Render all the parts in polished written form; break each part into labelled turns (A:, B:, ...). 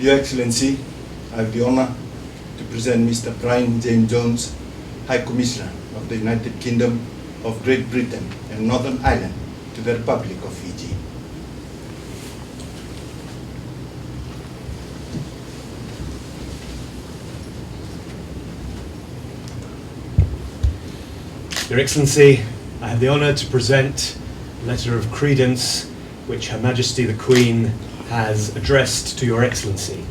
A: Your Excellency, I have the honor to present Mr. Brian James Jones, High Commissioner of the United Kingdom of Great Britain and Northern Ireland, to the Republic of Fiji.
B: Your Excellency, I have the honour to present a letter of credence which Her Majesty the Queen has addressed to Your Excellency,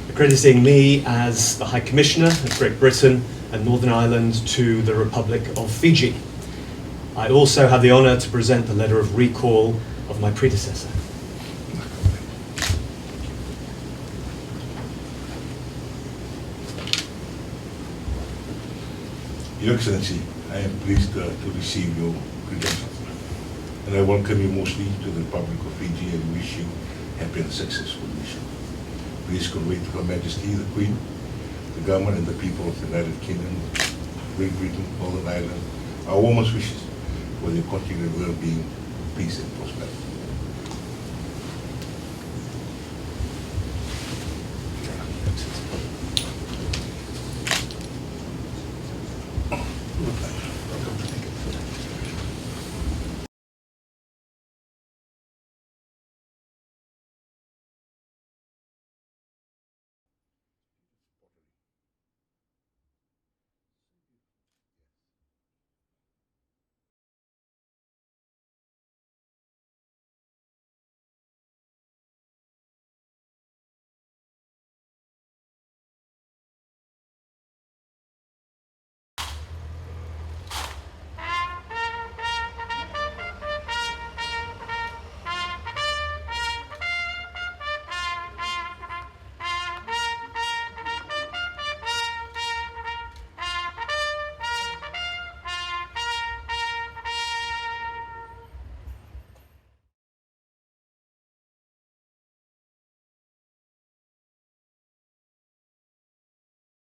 B: accrediting me as the High Commissioner of Great Britain and Northern Ireland to the Republic of Fiji. I also have the honour to present the letter of recall of my predecessor.
C: Your Excellency, I am pleased to receive your credentials, and I welcome you mostly to the Republic of Fiji and wish you happy and successful mission. Please convey to Her Majesty the Queen, the government and the people of the United Kingdom, Great Britain, Northern Ireland, our warmest wishes for their continued well-being, peace and prosperity.